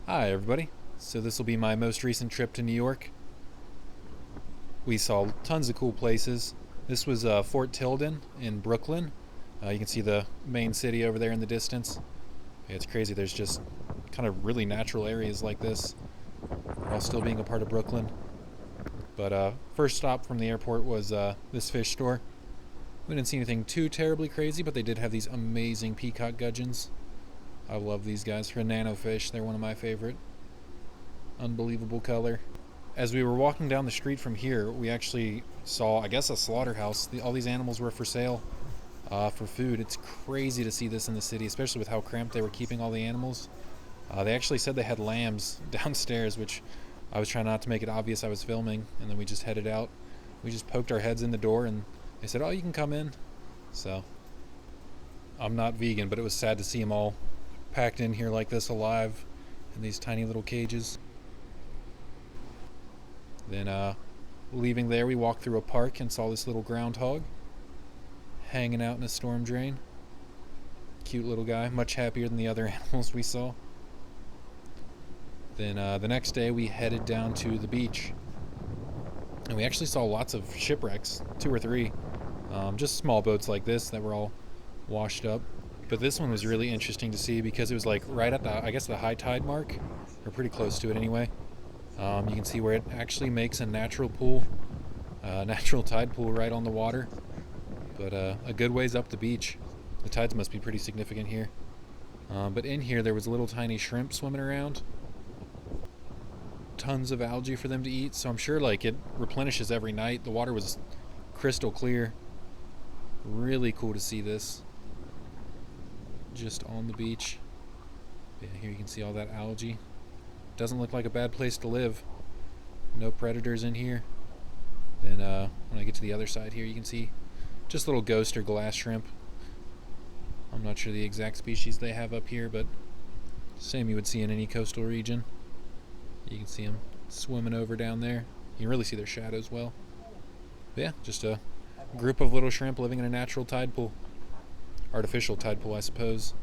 Hi everybody. So this will be my most recent trip to New York. We saw tons of cool places. This was Fort Tilden in Brooklyn. You can see the main city over there in the distance. Yeah, it's crazy. There's just kind of really natural areas like this while still being a part of Brooklyn. But first stop from the airport was this fish store. We didn't see anything too terribly crazy, but they did have these amazing peacock gudgeons. I love these guys for nano fish. They're one of my favorite. Unbelievable color. As we were walking down the street from here, we actually saw, I guess, a slaughterhouse. All these animals were for sale for food. It's crazy to see this in the city, especially with how cramped they were keeping all the animals. They actually said they had lambs downstairs, which I was trying not to make it obvious I was filming, and then we just headed out. We just poked our heads in the door, and they said, "Oh, you can come in." So, I'm not vegan, but it was sad to see them all packed in here like this alive in these tiny little cages. Then, leaving there, we walked through a park and saw this little groundhog hanging out in a storm drain. Cute little guy, much happier than the other animals we saw. Then, the next day, we headed down to the beach. And we actually saw lots of shipwrecks, 2 or 3. Just small boats like this that were all washed up. But this one was really interesting to see because it was like right at the, I guess, the high tide mark, or pretty close to it anyway. You can see where it actually makes a natural pool, natural tide pool right on the water, but a good ways up the beach. The tides must be pretty significant here. But in here there was a little tiny shrimp swimming around. Tons of algae for them to eat, so I'm sure like it replenishes every night. The water was crystal clear. Really cool to see this. Just on the beach. Yeah, here you can see all that algae. Doesn't look like a bad place to live. No predators in here. Then when I get to the other side here, you can see just little ghost or glass shrimp. I'm not sure the exact species they have up here, but same you would see in any coastal region. You can see them swimming over down there. You can really see their shadows well. But yeah, just a group of little shrimp living in a natural tide pool. Artificial tide pool, I suppose.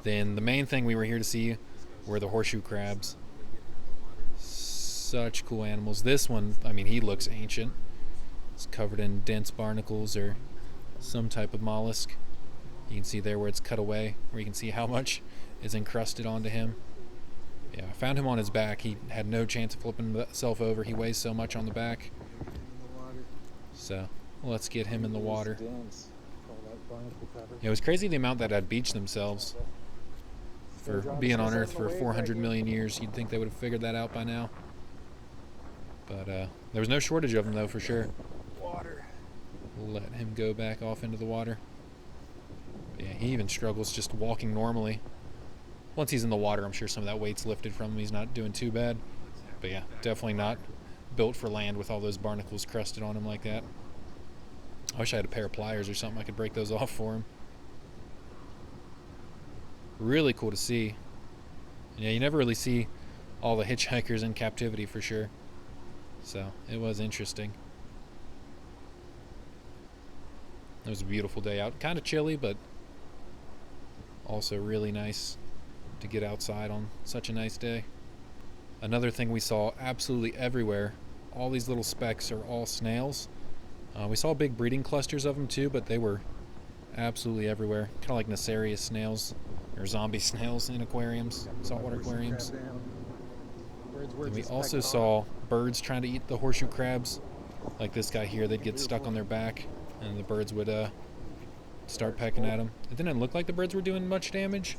Then the main thing we were here to see were the horseshoe crabs. Such cool animals. This one, I mean, he looks ancient. It's covered in dense barnacles or some type of mollusk. You can see there where it's cut away, where you can see how much is encrusted onto him. Yeah, I found him on his back. He had no chance of flipping himself over. He weighs so much on the back. So let's get him in the water. Yeah, it was crazy the amount that had beached themselves. For being on Earth for 400 million years, you'd think they would have figured that out by now. But there was no shortage of them, though, for sure. We'll let him go back off into the water. Yeah, he even struggles just walking normally. Once he's in the water, I'm sure some of that weight's lifted from him. He's not doing too bad. But yeah, definitely not built for land with all those barnacles crusted on him like that. I wish I had a pair of pliers or something I could break those off for him. Really cool to see. Yeah, you never really see all the hitchhikers in captivity for sure. So it was interesting. It was a beautiful day out. Kind of chilly, but also really nice to get outside on such a nice day. Another thing we saw absolutely everywhere, all these little specks are all snails. We saw big breeding clusters of them too, but they were absolutely everywhere. Kind of like Nacerius snails or zombie snails in aquariums, saltwater aquariums. And we also saw birds trying to eat the horseshoe crabs. Like this guy here, they'd get stuck on their back and the birds would start pecking at them. It didn't look like the birds were doing much damage,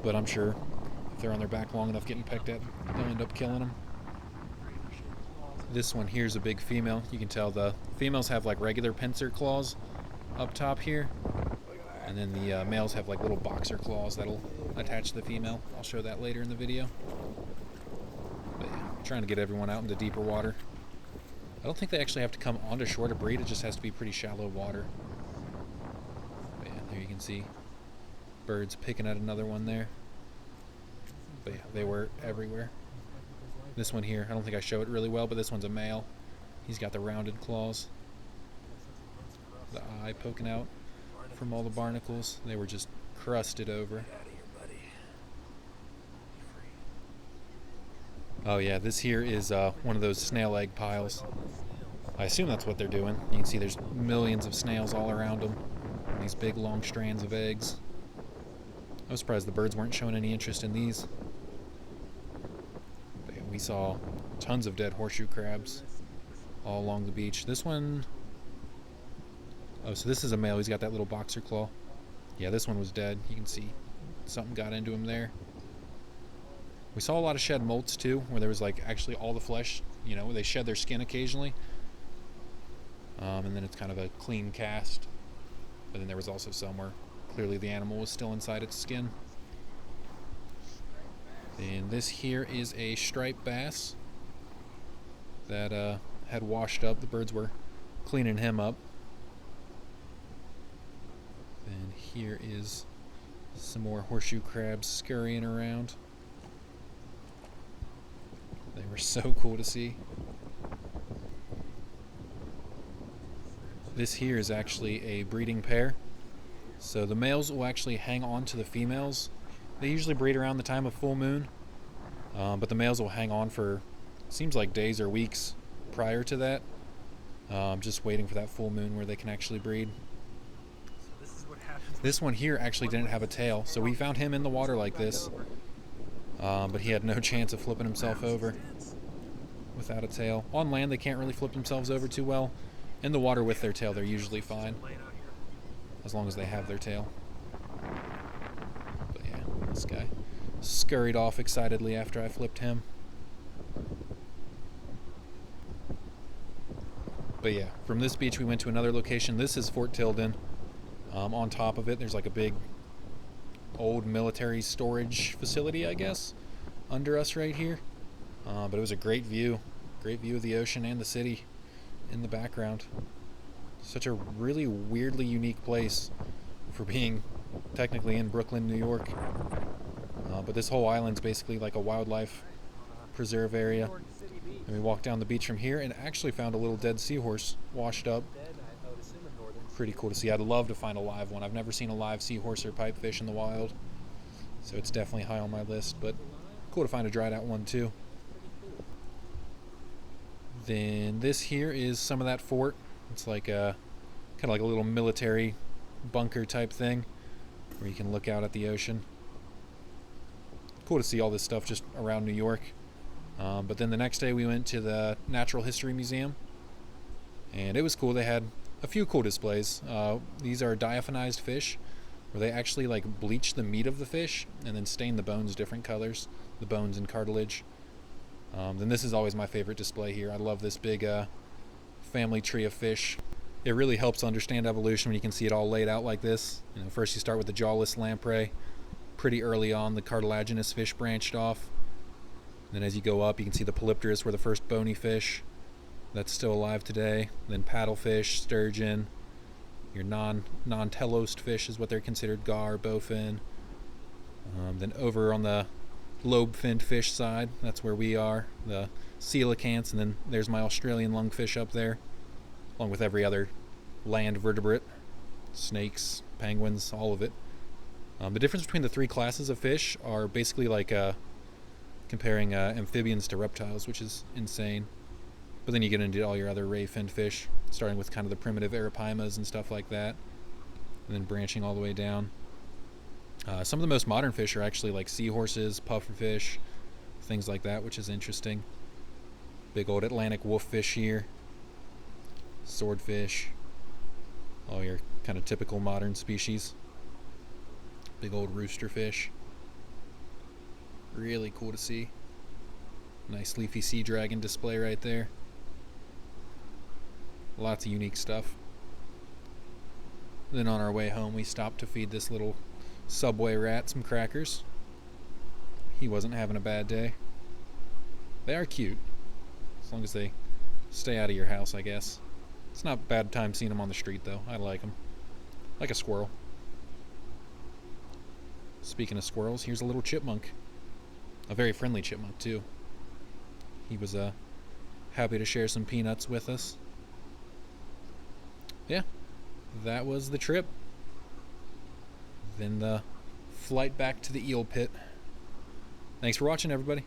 but I'm sure if they're on their back long enough getting pecked at, they'll end up killing them. This one here is a big female. You can tell the females have like regular pincer claws up top here, and then the males have like little boxer claws that'll attach to the female. I'll show that later in the video. But yeah, trying to get everyone out into deeper water. I don't think they actually have to come onto shore to breed. It just has to be pretty shallow water. But yeah, there you can see birds picking at another one there. But yeah, they were everywhere. This one here, I don't think I show it really well, but this one's a male. He's got the rounded claws. The eye poking out from all the barnacles. They were just crusted over. Oh yeah, this here is one of those snail egg piles. I assume that's what they're doing. You can see there's millions of snails all around them. These big long strands of eggs. I was surprised the birds weren't showing any interest in these. But yeah, we saw tons of dead horseshoe crabs all along the beach. This one... Oh, so this is a male. He's got that little boxer claw. Yeah, this one was dead. You can see something got into him there. We saw a lot of shed molts too, where there was like actually all the flesh, you know, they shed their skin occasionally. And then it's kind of a clean cast. But then there was also some where clearly the animal was still inside its skin. And this here is a striped bass that had washed up. The birds were cleaning him up. And here is some more horseshoe crabs scurrying around. They were so cool to see. This here is actually a breeding pair. So the males will actually hang on to the females. They usually breed around the time of full moon. But the males will hang on for, seems like days or weeks prior to that. Just waiting for that full moon where they can actually breed. This one here actually didn't have a tail, so we found him in the water like this. But he had no chance of flipping himself over without a tail. On land, they can't really flip themselves over too well. In the water with their tail, they're usually fine, as long as they have their tail. But yeah, this guy scurried off excitedly after I flipped him. But yeah, from this beach we went to another location. This is Fort Tilden. On top of it, there's like a big old military storage facility, I guess, under us right here. But it was a great view of the ocean and the city in the background. Such a really weirdly unique place for being technically in Brooklyn, New York. But this whole island's basically like a wildlife preserve area. And we walked down the beach from here and actually found a little dead seahorse washed up. Pretty cool to see. I'd love to find a live one. I've never seen a live seahorse or pipefish in the wild, so it's definitely high on my list, but cool to find a dried out one too. Then this here is some of that fort. It's like a kind of like a little military bunker type thing where you can look out at the ocean. Cool to see all this stuff just around New York. But then the next day we went to the Natural History Museum, and it was cool. They had a few cool displays. These are diaphanized fish, where they actually like bleach the meat of the fish and then stain the bones different colors, the bones and cartilage. Then this is always my favorite display here. I love this big family tree of fish. It really helps understand evolution when you can see it all laid out like this. You know, first you start with the jawless lamprey. Pretty early on, the cartilaginous fish branched off. Then as you go up, you can see the polypterus were the first bony fish. That's still alive today. Then paddlefish, sturgeon, your non-telosed fish is what they're considered, gar, bowfin. Then over on the lobe-finned fish side, that's where we are, the coelacanths, and then there's my Australian lungfish up there, along with every other land vertebrate, snakes, penguins, all of it. The difference between the three classes of fish are basically like comparing amphibians to reptiles, which is insane. But then you get into all your other ray-finned fish, starting with kind of the primitive arapaimas and stuff like that, and then branching all the way down. Some of the most modern fish are actually like seahorses, pufferfish, things like that, which is interesting. Big old Atlantic wolffish here, swordfish, all your kind of typical modern species. Big old roosterfish. Really cool to see. Nice leafy sea dragon display right there. Lots of unique stuff. Then on our way home, we stopped to feed this little subway rat some crackers. He wasn't having a bad day. They are cute, as long as they stay out of your house, I guess. It's not a bad time seeing them on the street, though. I like them. Like a squirrel. Speaking of squirrels, here's a little chipmunk. A very friendly chipmunk, too. He was happy to share some peanuts with us. Yeah, that was the trip. Then the flight back to the eel pit. Thanks for watching, everybody.